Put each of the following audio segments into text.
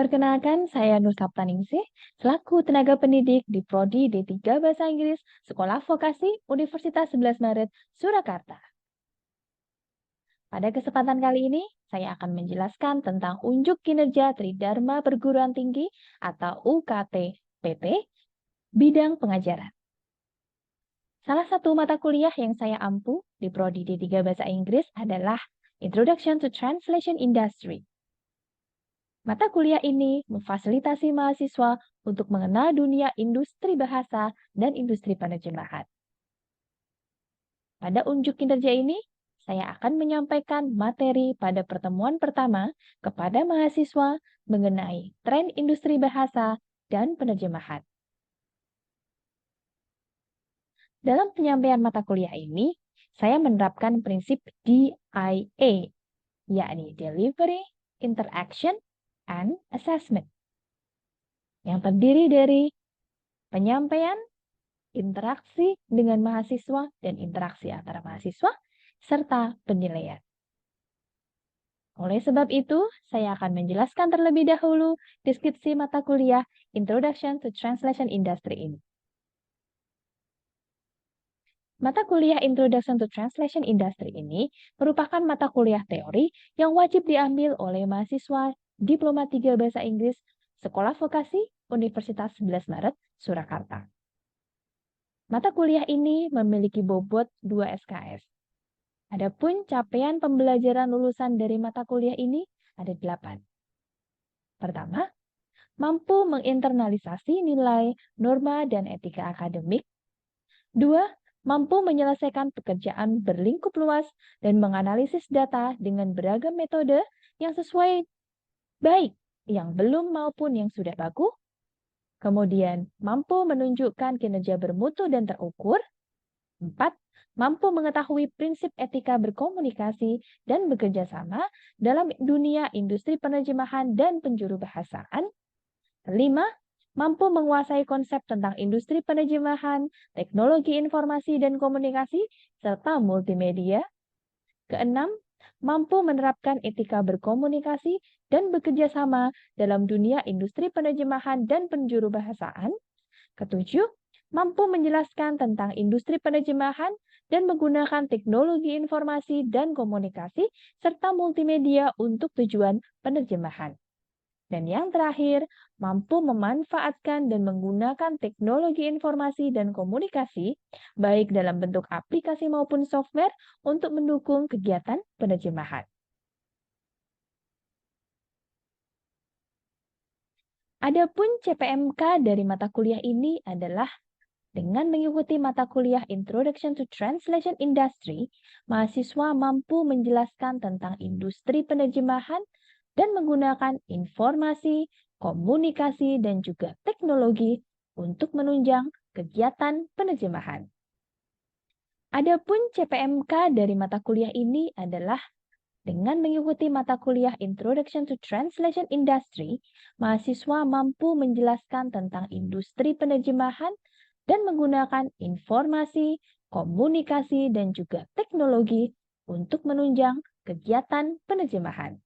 Perkenalkan, saya Nur Saptaningsih, selaku tenaga pendidik di Prodi D3 Bahasa Inggris, Sekolah Vokasi Universitas 11 Maret, Surakarta. Pada kesempatan kali ini, saya akan menjelaskan tentang unjuk kinerja Tridharma Perguruan Tinggi atau UKT-PT bidang pengajaran. Salah satu mata kuliah yang saya ampu di Prodi D3 Bahasa Inggris adalah Introduction to Translation Industry. Mata kuliah ini memfasilitasi mahasiswa untuk mengenal dunia industri bahasa dan industri penerjemahan. Pada unjuk kinerja ini, saya akan menyampaikan materi pada pertemuan pertama kepada mahasiswa mengenai tren industri bahasa dan penerjemahan. Dalam penyampaian mata kuliah ini, saya menerapkan prinsip DIA, yakni Delivery, Interaction, and Assessment, yang terdiri dari penyampaian, interaksi dengan mahasiswa dan interaksi antara mahasiswa, serta penilaian. Oleh sebab itu, saya akan menjelaskan terlebih dahulu deskripsi mata kuliah Introduction to Translation Industry ini. Mata kuliah Introduction to Translation Industry ini merupakan mata kuliah teori yang wajib diambil oleh mahasiswa Diploma 3 Bahasa Inggris Sekolah Vokasi Universitas 11 Maret, Surakarta. Mata kuliah ini memiliki bobot 2 SKS. Adapun capaian pembelajaran lulusan dari mata kuliah ini ada 8. Pertama, mampu menginternalisasi nilai, norma, dan etika akademik. 2. Mampu menyelesaikan pekerjaan berlingkup luas dan menganalisis data dengan beragam metode yang sesuai baik yang belum maupun yang sudah baku. Kemudian, mampu menunjukkan kinerja bermutu dan terukur. 4. Mampu mengetahui prinsip etika berkomunikasi dan bekerja sama dalam dunia industri penerjemahan dan penjuru bahasaan. 5. Mampu menguasai konsep tentang industri penerjemahan, teknologi informasi dan komunikasi, serta multimedia. 6. Mampu menerapkan etika berkomunikasi dan bekerja sama dalam dunia industri penerjemahan dan penjuru bahasaan. 7. Mampu menjelaskan tentang industri penerjemahan dan menggunakan teknologi informasi dan komunikasi serta multimedia untuk tujuan penerjemahan. Dan yang terakhir, mampu memanfaatkan dan menggunakan teknologi informasi dan komunikasi, baik dalam bentuk aplikasi maupun software, untuk mendukung kegiatan penerjemahan. Adapun CPMK dari mata kuliah ini adalah dengan mengikuti mata kuliah Introduction to Translation Industry, mahasiswa mampu menjelaskan tentang industri penerjemahan dan menggunakan informasi, komunikasi, dan juga teknologi untuk menunjang kegiatan penerjemahan. Adapun CPMK dari mata kuliah ini adalah dengan mengikuti mata kuliah Introduction to Translation Industry, mahasiswa mampu menjelaskan tentang industri penerjemahan dan menggunakan informasi, komunikasi, dan juga teknologi untuk menunjang kegiatan penerjemahan.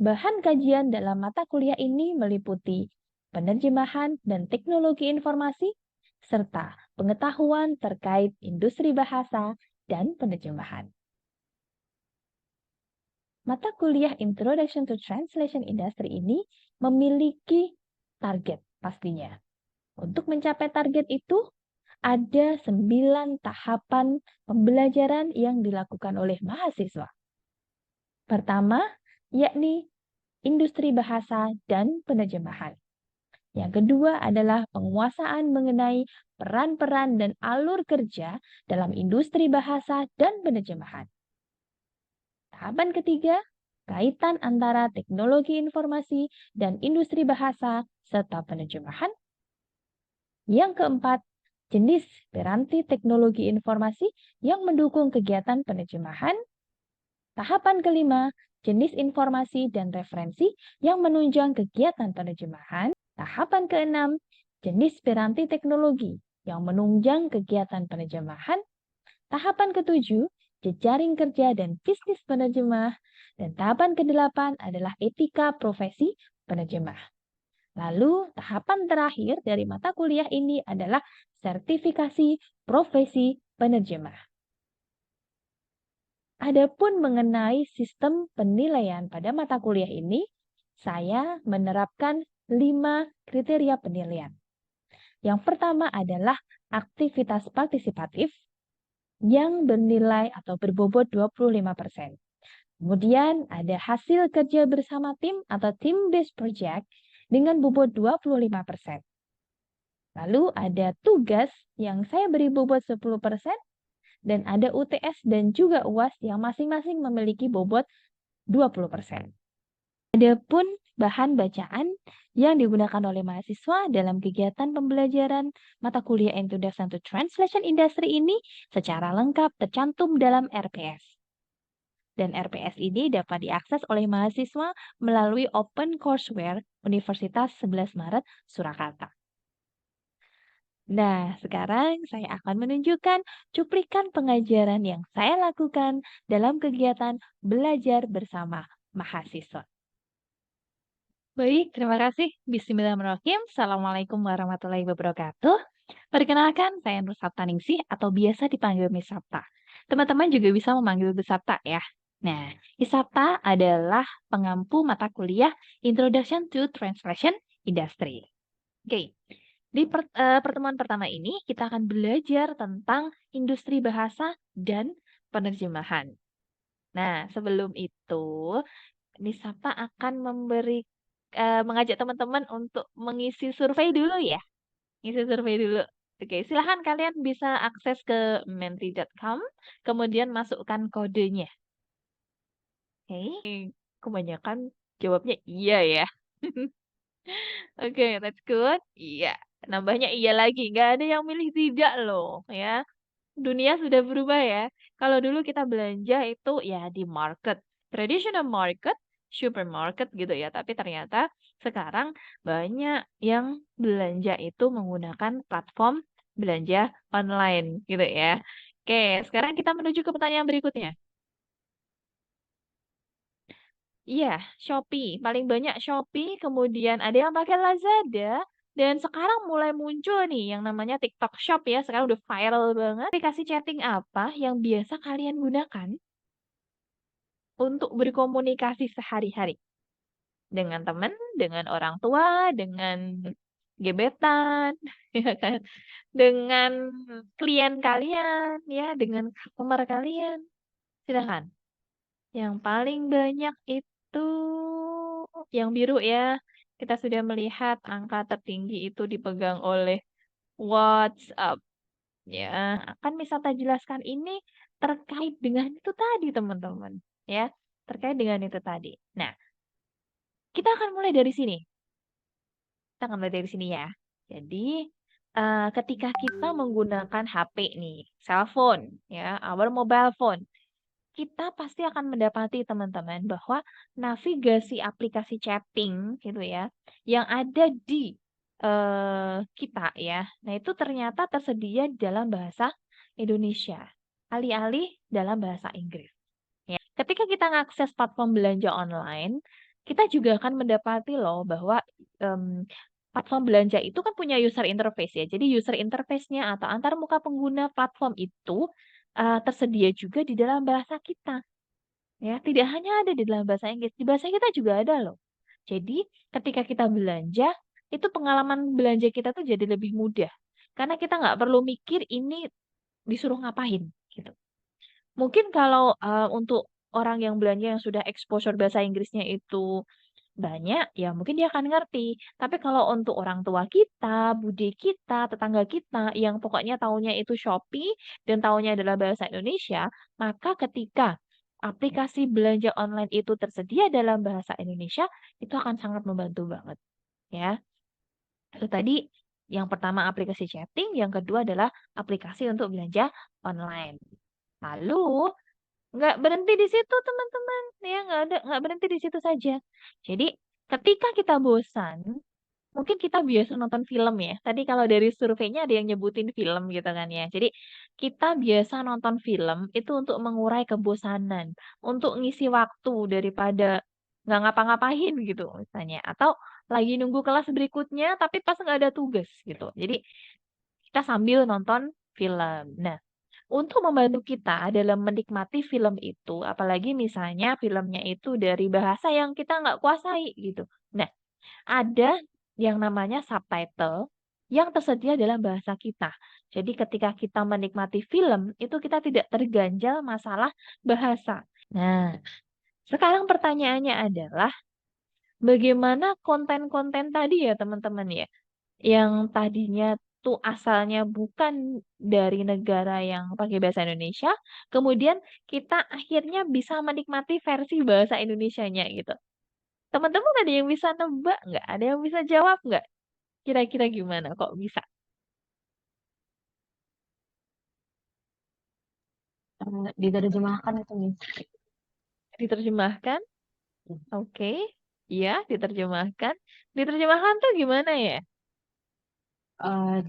Bahan kajian dalam mata kuliah ini meliputi penerjemahan dan teknologi informasi, serta pengetahuan terkait industri bahasa dan penerjemahan. Mata kuliah Introduction to Translation Industry ini memiliki target pastinya. Untuk mencapai target itu, ada 9 tahapan pembelajaran yang dilakukan oleh mahasiswa. Pertama, yakni industri bahasa dan penerjemahan. Yang kedua adalah penguasaan mengenai peran-peran dan alur kerja dalam industri bahasa dan penerjemahan. Tahapan ketiga, kaitan antara teknologi informasi dan industri bahasa serta penerjemahan. Yang keempat, jenis piranti teknologi informasi yang mendukung kegiatan penerjemahan. Tahapan kelima, jenis informasi dan referensi yang menunjang kegiatan penerjemahan. Tahapan keenam, jenis piranti teknologi yang menunjang kegiatan penerjemahan. Tahapan ketujuh, jejaring kerja dan bisnis penerjemah. Dan tahapan ke-8 adalah etika profesi penerjemah. Lalu, tahapan terakhir dari mata kuliah ini adalah sertifikasi profesi penerjemah. Adapun mengenai sistem penilaian pada mata kuliah ini, saya menerapkan 5 kriteria penilaian. Yang pertama adalah aktivitas partisipatif yang bernilai atau berbobot 25%. Kemudian ada hasil kerja bersama tim atau team-based project dengan bobot 25%. Lalu ada tugas yang saya beri bobot 10%, dan ada UTS dan juga UAS yang masing-masing memiliki bobot 20%. Adapun bahan bacaan yang digunakan oleh mahasiswa dalam kegiatan pembelajaran mata kuliah Introduction to Translation Industry ini secara lengkap tercantum dalam RPS. Dan RPS ini dapat diakses oleh mahasiswa melalui Open Courseware Universitas 11 Maret, Surakarta. Nah, sekarang saya akan menunjukkan cuplikan pengajaran yang saya lakukan dalam kegiatan belajar bersama mahasiswa. Baik, terima kasih. Bismillahirrahmanirrahim. Assalamualaikum warahmatullahi wabarakatuh. Perkenalkan, saya Nur Saptaningsih atau biasa dipanggil Miss Sapta. Teman-teman juga bisa memanggil Bu Sapta ya. Nah, Miss Sapta adalah pengampu mata kuliah Introduction to Translation Industry. Oke, di pertemuan pertama ini kita akan belajar tentang industri bahasa dan penerjemahan. Nah, sebelum itu, Miss Sapta akan mengajak teman-teman untuk mengisi survei dulu ya. Ngisi survei dulu. Oke, silahkan kalian bisa akses ke menti.com, kemudian masukkan kodenya. Oke, kebanyakan jawabnya iya ya. Oke, that's good. Iya, nambahnya iya lagi. Nggak ada yang milih tidak loh ya. Dunia sudah berubah ya. Kalau dulu kita belanja itu ya di market, traditional market, supermarket gitu ya. Tapi ternyata sekarang banyak yang belanja itu menggunakan platform belanja online gitu ya. Oke, sekarang kita menuju ke pertanyaan berikutnya. Iya, Shopee. Paling banyak Shopee, kemudian ada yang pakai Lazada, dan sekarang mulai muncul nih yang namanya TikTok Shop ya. Sekarang udah viral banget. Aplikasi chatting apa yang biasa kalian gunakan untuk berkomunikasi sehari-hari? Dengan teman, dengan orang tua, dengan gebetan, ya kan? Dengan klien kalian, ya, dengan customer kalian. Silakan. Yang paling banyak itu yang biru ya. Kita sudah melihat angka tertinggi itu dipegang oleh WhatsApp. Ya, akan Misata jelaskan ini terkait dengan itu tadi, teman-teman. Ya, terkait dengan itu tadi. Nah, kita akan mulai dari sini. Kita akan mulai dari sini ya. Jadi, ketika kita menggunakan HP nih, cellphone, ya, our mobile phone, kita pasti akan mendapati teman-teman bahwa navigasi aplikasi chatting gitu ya, yang ada di kita ya. Nah, itu ternyata tersedia dalam bahasa Indonesia, alih-alih dalam bahasa Inggris. Ya. Ketika kita mengakses platform belanja online, kita juga akan mendapati loh bahwa platform belanja itu kan punya user interface ya. Jadi user interface-nya atau antar muka pengguna platform itu tersedia juga di dalam bahasa kita. Ya, tidak hanya ada di dalam bahasa Inggris, di bahasa kita juga ada loh. Jadi, ketika kita belanja, itu pengalaman belanja kita tuh jadi lebih mudah. Karena kita nggak perlu mikir ini disuruh ngapain, gitu. Mungkin kalau untuk orang yang belanja yang sudah exposure bahasa Inggrisnya itu banyak, ya mungkin dia akan ngerti. Tapi kalau untuk orang tua kita, bude kita, tetangga kita, yang pokoknya taunya itu Shopee dan taunya adalah bahasa Indonesia, maka ketika aplikasi belanja online itu tersedia dalam bahasa Indonesia, itu akan sangat membantu banget. Ya, itu tadi yang pertama aplikasi chatting, yang kedua adalah aplikasi untuk belanja online. Lalu nggak berhenti di situ teman-teman, ya nggak berhenti di situ saja. Jadi ketika kita bosan, Mungkin kita biasa nonton film ya. Tadi kalau dari surveinya ada yang nyebutin film gitu kan ya. Jadi kita biasa nonton film itu untuk mengurai kebosanan, untuk ngisi waktu daripada nggak ngapa-ngapain gitu misalnya. Atau lagi nunggu kelas berikutnya tapi pas nggak ada tugas gitu. Jadi kita sambil nonton film. Nah, untuk membantu kita dalam menikmati film itu, apalagi misalnya filmnya itu dari bahasa yang kita nggak kuasai gitu. Nah, ada yang namanya subtitle yang tersedia dalam bahasa kita. Jadi ketika kita menikmati film, itu kita tidak terganjal masalah bahasa. Nah, sekarang pertanyaannya adalah bagaimana konten-konten tadi ya teman-teman ya, yang tadinya tuh asalnya bukan dari negara yang pakai bahasa Indonesia, kemudian kita akhirnya bisa menikmati versi bahasa Indonesianya gitu. Teman-teman ada yang bisa nebak nggak? Ada yang bisa jawab nggak? Kira-kira gimana kok bisa Diterjemahkan itu nih. diterjemahkan? Oke. Iya, diterjemahkan. Diterjemahkan tuh gimana ya?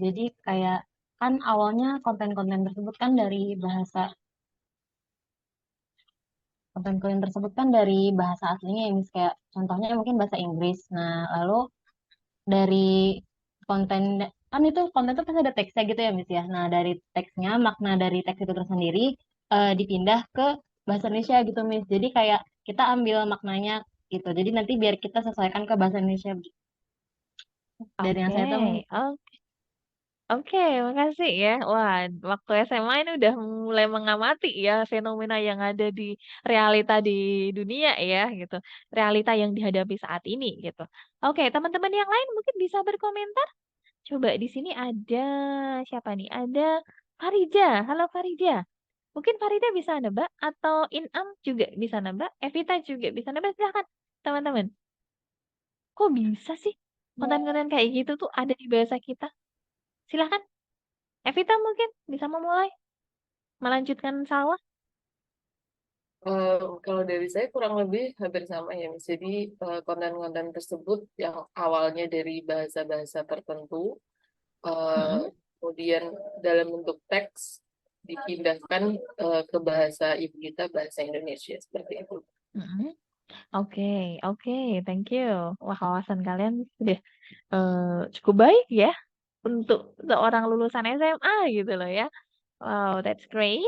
Jadi kayak kan awalnya konten-konten tersebut kan dari bahasa konten-konten tersebut kan dari bahasa aslinya ya, Miss. Kayak contohnya mungkin bahasa Inggris. Nah, lalu dari konten kan itu konten itu pasti ada teksnya gitu ya, Miss ya. Nah, dari teksnya makna dari teks itu tersendiri dipindah ke bahasa Indonesia gitu, Miss. Jadi kayak kita ambil maknanya gitu. Jadi nanti biar kita sesuaikan ke bahasa Indonesia dari yang Oke. saya tahu. Oke. Oke, makasih ya. Wah, waktu SMA ini udah mulai mengamati ya fenomena yang ada di realita di dunia ya gitu. Realita yang dihadapi saat ini gitu. Oke, teman-teman yang lain mungkin bisa berkomentar. Coba di sini ada siapa nih? Ada Farida. Halo Farida. Mungkin Farida bisa nebak atau Inam juga bisa nebak, Evita juga bisa nebak. Silahkan teman-teman. Kok bisa sih konten-konten kayak gitu tuh ada di bahasa kita? Silahkan. Evita mungkin bisa memulai, melanjutkan sawah. Eh, Kalau dari saya kurang lebih hampir sama ya, Miss. Jadi konten-konten tersebut yang awalnya dari bahasa-bahasa tertentu, eh, Mm-mm, kemudian dalam bentuk teks dipindahkan ke bahasa ibu kita, bahasa Indonesia seperti itu. mm-mm. Oke, oke, thank you. Wah, wawasan kalian sudah cukup baik ya untuk seorang lulusan SMA gitu loh ya. Wow, that's great.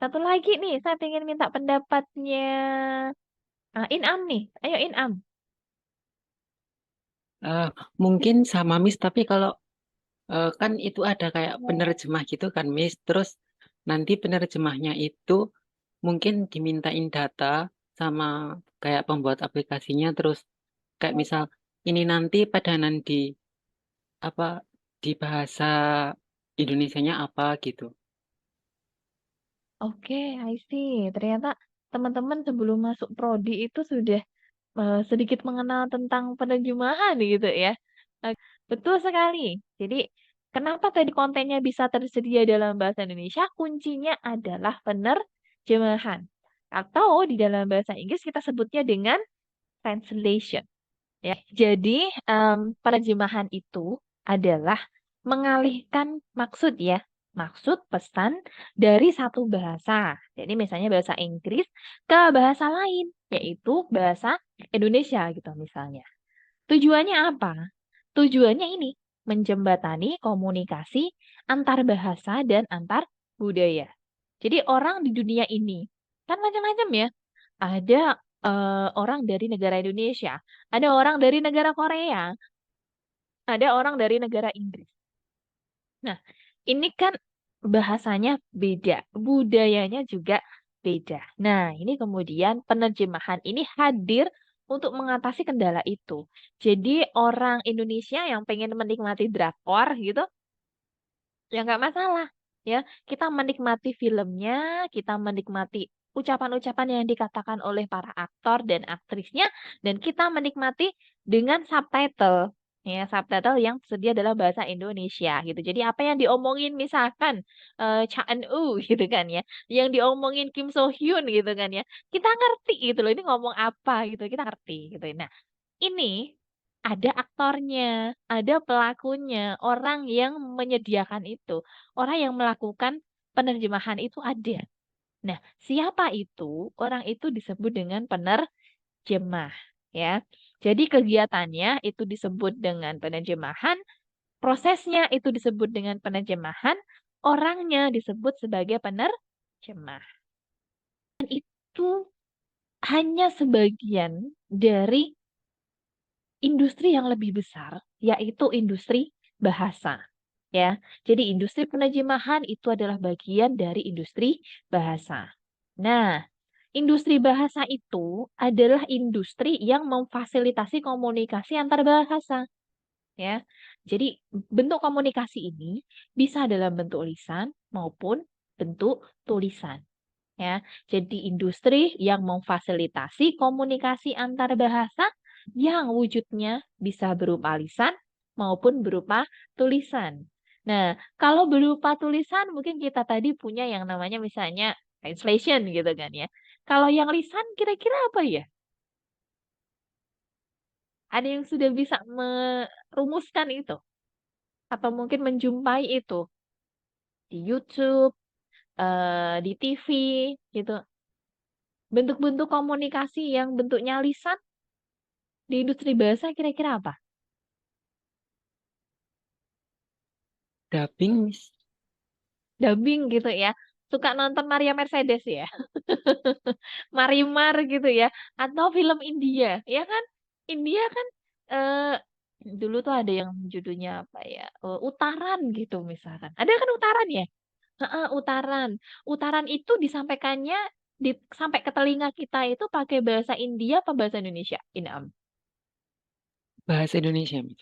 Satu lagi nih, saya pengen minta pendapatnya Inam nih. Ayo Inam. Eh, Mungkin sama Miss, tapi kalau kan itu ada kayak penerjemah gitu kan Miss, terus nanti penerjemahnya itu mungkin dimintain data sama kayak pembuat aplikasinya, terus kayak misal ini nanti padanan di apa di bahasa Indonesianya apa gitu. Oke, I see. Ternyata teman-teman sebelum masuk prodi itu sudah sedikit mengenal tentang penerjemahan gitu ya. Eh, Betul sekali. Jadi, kenapa tadi kontennya bisa tersedia dalam bahasa Indonesia? Kuncinya adalah penerjemahan. Atau di dalam bahasa Inggris kita sebutnya dengan translation. Ya, jadi penerjemahan itu adalah mengalihkan maksud ya, maksud pesan dari satu bahasa. Jadi misalnya bahasa Inggris ke bahasa lain, yaitu bahasa Indonesia gitu misalnya. Tujuannya apa? Tujuannya ini menjembatani komunikasi antar bahasa dan antar budaya. Jadi orang di dunia ini kan macam-macam ya. Ada orang dari negara Indonesia, ada orang dari negara Korea, ada orang dari negara Inggris. Nah, ini kan bahasanya beda, budayanya juga beda. Nah, ini kemudian penerjemahan ini hadir untuk mengatasi kendala itu. Jadi orang Indonesia yang pengen menikmati drakor gitu, ya nggak masalah. Ya, kita menikmati filmnya, kita menikmati ucapan-ucapan yang dikatakan oleh para aktor dan aktrisnya, dan kita menikmati dengan subtitle. Ya, subtitle yang tersedia dalam bahasa Indonesia gitu. Jadi apa yang diomongin misalkan Cha Eun-woo gitu kan ya, yang diomongin Kim So Hyun gitu kan ya, kita ngerti gitu loh. Ini ngomong apa gitu, kita ngerti gitu. Nah, ini ada aktornya, ada pelakunya, orang yang menyediakan itu, orang yang melakukan penerjemahan itu ada. Nah, siapa itu? Orang itu disebut dengan penerjemah, ya. Jadi kegiatannya itu disebut dengan penerjemahan, prosesnya itu disebut dengan penerjemahan, orangnya disebut sebagai penerjemah. Dan itu hanya sebagian dari industri yang lebih besar, yaitu industri bahasa. Ya, jadi industri penerjemahan itu adalah bagian dari industri bahasa. Nah, industri bahasa itu adalah industri yang memfasilitasi komunikasi antar bahasa. Ya, jadi bentuk komunikasi ini bisa dalam bentuk lisan maupun bentuk tulisan. Ya, jadi industri yang memfasilitasi komunikasi antar bahasa yang wujudnya bisa berupa lisan maupun berupa tulisan. Nah, kalau berupa tulisan mungkin kita tadi punya yang namanya misalnya translation gitu kan ya. Kalau yang lisan kira-kira apa ya? Ada yang sudah bisa merumuskan itu? Atau mungkin menjumpai itu di YouTube, di TV gitu. Bentuk-bentuk komunikasi yang bentuknya lisan di industri bahasa kira-kira apa? Dubbing, Miss. Dubbing gitu ya. Suka nonton Maria Mercedes ya? Marimar gitu ya. Atau film India, ya kan? India kan eh dulu tuh ada yang judulnya apa ya? Utaran gitu misalkan. Ada kan Utaran ya? Heeh, Utaran. Utaran itu disampaikannya sampai ke telinga kita itu pakai bahasa India apa bahasa Indonesia? Inam. Bahasa Indonesia, Miss.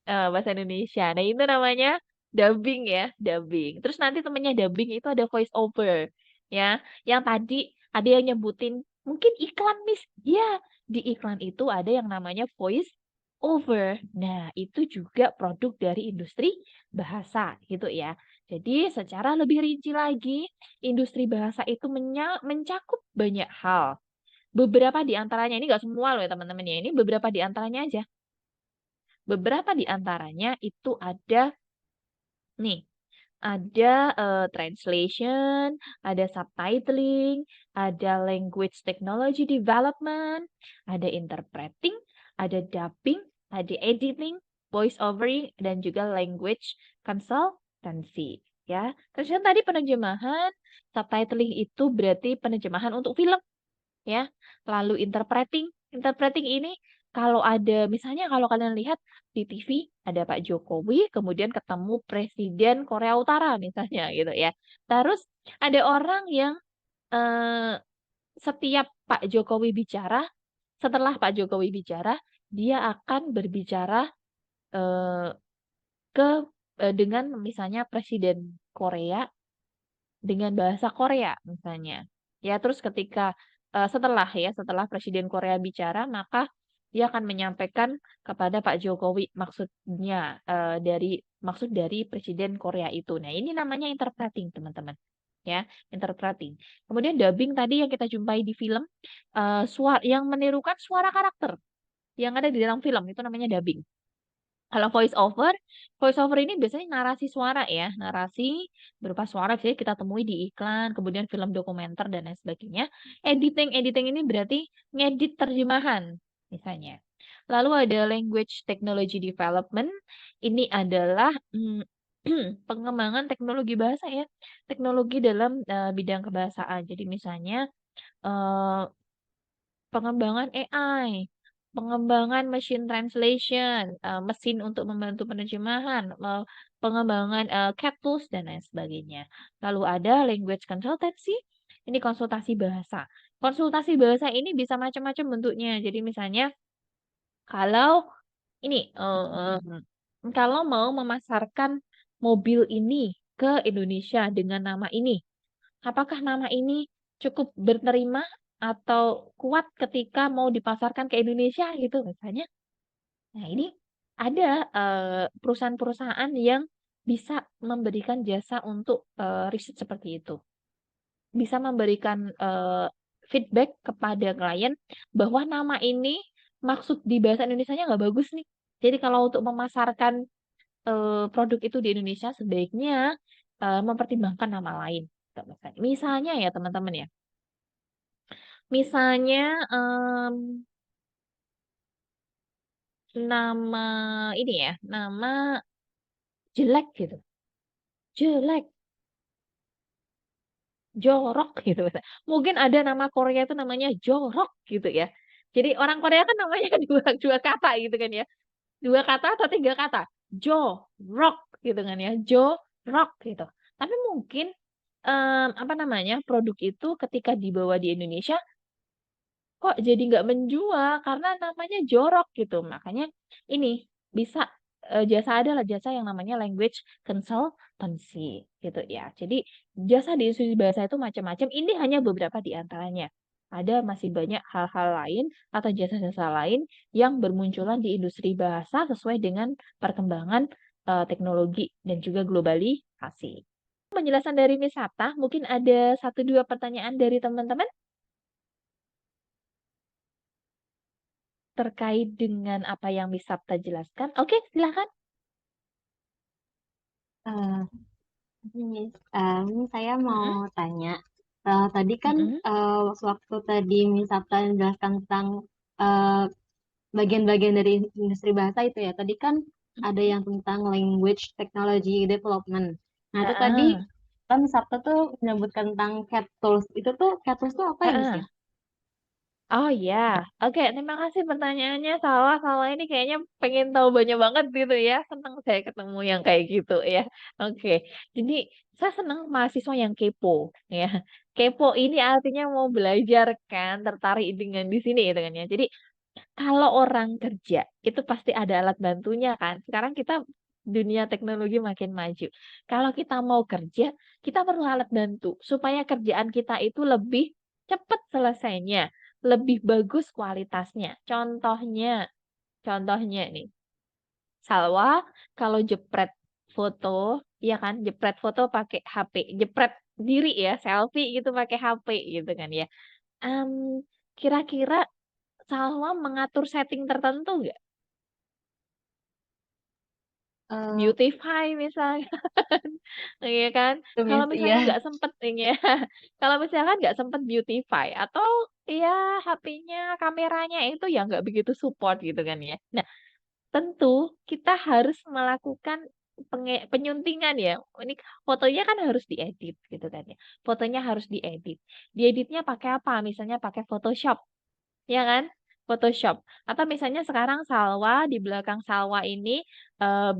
Bahasa Indonesia. Nah, itu namanya dubbing ya, dubbing. Terus nanti temennya dubbing itu ada voice over, ya. Yang tadi ada yang nyebutin mungkin iklan, Miss. Ya, di iklan itu ada yang namanya voice over. Nah, itu juga produk dari industri bahasa gitu ya. Jadi, secara lebih rinci lagi, industri bahasa itu mencakup banyak hal. Beberapa di antaranya, ini nggak semua loh ya teman-teman ya, ini beberapa di antaranya aja. Beberapa di antaranya itu ada nih, ada translation, ada subtitling, ada language technology development, ada interpreting, ada dubbing, ada editing, voice overing, dan juga language consultancy. Ya, terus yang tadi penerjemahan, subtitling itu berarti penerjemahan untuk film ya. Lalu interpreting, interpreting ini kalau ada misalnya kalau kalian lihat di TV ada Pak Jokowi kemudian ketemu Presiden Korea Utara misalnya gitu ya. Terus ada orang yang eh, setiap Pak Jokowi bicara, setelah Pak Jokowi bicara, dia akan berbicara eh, ke dengan misalnya Presiden Korea dengan bahasa Korea misalnya. Ya, terus ketika setelah Presiden Korea bicara, maka dia akan menyampaikan kepada Pak Jokowi maksudnya maksud dari Presiden Korea itu. Nah, ini namanya interpreting, teman-teman. Ya, interpreting. Kemudian dubbing tadi yang kita jumpai di film suara yang menirukan suara karakter yang ada di dalam film itu namanya dubbing. Kalau voice over ini biasanya narasi suara ya, narasi berupa suara biasanya kita temui di iklan, kemudian film dokumenter dan lain sebagainya. Editing ini berarti ngedit terjemahan misalnya. Lalu ada language technology development, ini adalah pengembangan teknologi bahasa ya, teknologi dalam bidang kebahasaan. Jadi misalnya eh, pengembangan AI, pengembangan machine translation, mesin untuk membantu penerjemahan, pengembangan cat tools dan lain sebagainya. Lalu ada language consultancy, ini konsultasi bahasa. Konsultasi bahasa ini bisa macam-macam bentuknya. Jadi misalnya kalau ini kalau mau memasarkan mobil ini ke Indonesia dengan nama ini, apakah nama ini cukup berterima atau kuat ketika mau dipasarkan ke Indonesia gitu misalnya. Nah, ini ada perusahaan-perusahaan yang bisa memberikan jasa untuk riset seperti itu. Bisa memberikan feedback kepada klien bahwa nama ini maksud di bahasa Indonesianya nggak bagus nih. Jadi kalau untuk memasarkan produk itu di Indonesia sebaiknya mempertimbangkan nama lain. Gitu, misalnya ya teman-teman ya. Misalnya nama ini ya, nama jelek gitu. Jelek, jorok gitu. Mungkin ada nama Korea itu namanya jorok gitu ya. Jadi orang Korea kan namanya dua kata gitu kan ya. 2 kata atau 3 kata. Jorok gitu kan ya. Jorok gitu. Tapi mungkin apa namanya, produk itu ketika dibawa di Indonesia kok jadi nggak menjual karena namanya jorok gitu. Makanya ini bisa jasa adalah jasa yang namanya language consultancy gitu ya. Jadi jasa di industri bahasa itu macam-macam. Ini hanya beberapa di antaranya. Ada masih banyak hal-hal lain atau jasa-jasa lain yang bermunculan di industri bahasa sesuai dengan perkembangan teknologi dan juga globalisasi. Penjelasan dari Miss Sapta, mungkin ada 1-2 pertanyaan dari teman-teman terkait dengan apa yang Miss Sapta jelaskan. Oke, silakan. Eh, Miss, saya Mm-mm, mau tanya. Tadi kan mm-mm, waktu tadi Miss Sabta menjelaskan tentang eh, bagian-bagian dari industri bahasa itu ya. Tadi kan ada mm-mm. yang tentang language technology development. Nah, itu tadi Heeh, kan Miss Sabta tuh menyebutkan tentang CAT tools. Itu tuh CAT tools tuh apa ya, Miss heeh. ya? Oh ya, oke. Terima kasih pertanyaannya. Salah ini kayaknya pengen tahu banyak banget gitu ya. Senang saya ketemu yang kayak gitu ya. Oke, jadi saya senang mahasiswa yang kepo ya. Kepo ini artinya mau belajar kan, tertarik dengan di sini gitu kan ya. Jadi kalau orang kerja itu pasti ada alat bantunya kan. Sekarang kita dunia teknologi makin maju. Kalau kita mau kerja, kita perlu alat bantu supaya kerjaan kita itu lebih cepat selesainya, lebih bagus kualitasnya. Contohnya nih, Salwa kalau jepret foto, ya kan, jepret foto pakai HP, jepret diri ya, selfie gitu pakai HP gitu kan ya. Em, Kira-kira Salwa mengatur setting tertentu nggak? Eh, Beautify misalnya, iya kan? itu Kalau Miss, misalnya iya. nggak sempet nih ya, kalau misalkan nggak sempet beautify atau ya HP-nya, kameranya itu ya nggak begitu support gitu kan ya. Nah, tentu kita harus melakukan penyuntingan ya. Ini fotonya kan harus diedit gitu kan ya. Fotonya harus diedit. Dieditnya pakai apa? Misalnya pakai Photoshop. Ya kan? Photoshop. Atau misalnya sekarang Salwa, di belakang Salwa ini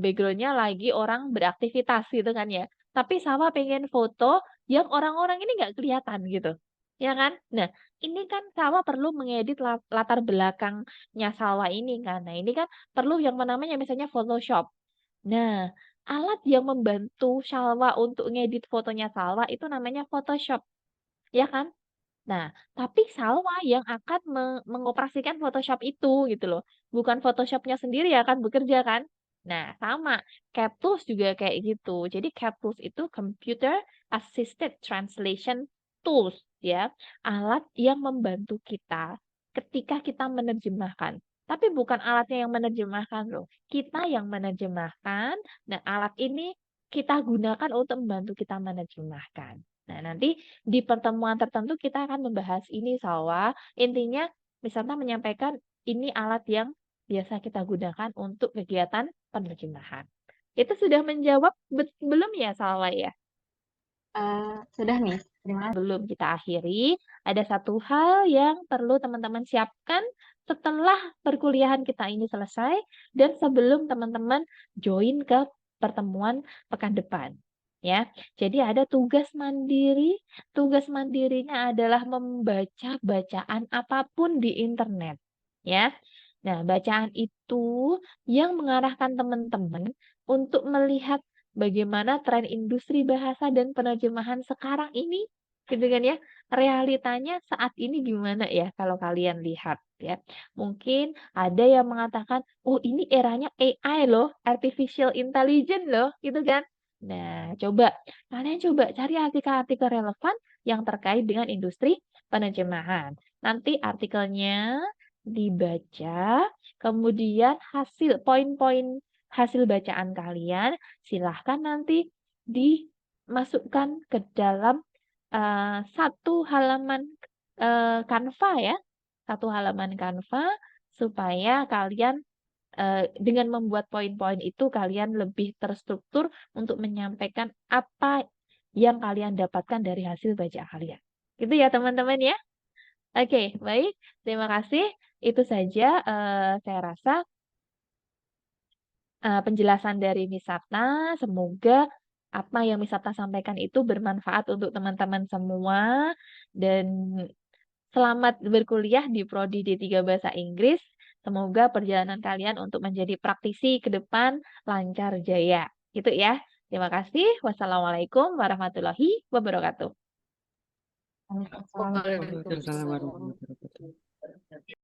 backgroundnya lagi orang beraktivitas gitu kan ya. Tapi Salwa pengen foto yang orang-orang ini nggak kelihatan gitu. Ya kan? Nah, ini kan Salwa perlu mengedit latar belakangnya Salwa ini kan. Nah, ini kan perlu yang namanya misalnya Photoshop. Nah, alat yang membantu Salwa untuk ngedit fotonya Salwa itu namanya Photoshop. Ya kan? Nah, tapi Salwa yang akan mengoperasikan Photoshop itu gitu loh. Bukan Photoshop-nya sendiri yang akan bekerja kan. Nah, sama. CapTools juga kayak gitu. Jadi CapTools itu Computer Assisted Translation Tools ya. Alat yang membantu kita ketika kita menerjemahkan. Tapi bukan alatnya yang menerjemahkan loh. Kita yang menerjemahkan. Nah, alat ini kita gunakan untuk membantu kita menerjemahkan. Nah, nanti di pertemuan tertentu kita akan membahas ini, Salwa. Intinya, misalnya menyampaikan ini alat yang biasa kita gunakan untuk kegiatan penerjemahan. Itu sudah menjawab belum ya, Salwa ya? Sudah, Miss. Terima kasih. Belum kita akhiri, ada satu hal yang perlu teman-teman siapkan setelah perkuliahan kita ini selesai dan sebelum teman-teman join ke pertemuan pekan depan. Ya, jadi ada tugas mandiri. Tugas mandirinya adalah membaca bacaan apapun di internet. Ya, nah bacaan itu yang mengarahkan teman-teman untuk melihat bagaimana tren industri bahasa dan penerjemahan sekarang ini, gitu kan ya. Realitanya saat ini gimana ya kalau kalian lihat ya. Mungkin ada yang mengatakan, "Oh, ini eranya AI loh, artificial intelligence loh," gitu kan. Nah, kalian coba cari artikel-artikel relevan yang terkait dengan industri penerjemahan. Nanti artikelnya dibaca, kemudian poin-poin hasil bacaan kalian silahkan nanti dimasukkan ke dalam satu halaman Canva ya, satu halaman Canva supaya kalian dengan membuat poin-poin itu kalian lebih terstruktur untuk menyampaikan apa yang kalian dapatkan dari hasil baca kalian. Gitu ya teman-teman ya. Oke, baik. Terima kasih. Itu saja saya rasa penjelasan dari Miss Sapna. Semoga apa yang Miss Sapna sampaikan itu bermanfaat untuk teman-teman semua. Dan selamat berkuliah di Prodi D3 Bahasa Inggris. Semoga perjalanan kalian untuk menjadi praktisi ke depan lancar jaya. Gitu ya. Terima kasih. Wassalamualaikum warahmatullahi wabarakatuh. Waalaikumsalam. Waalaikumsalam Waalaikumsalam warahmatullahi wabarakatuh. warahmatullahi wabarakatuh.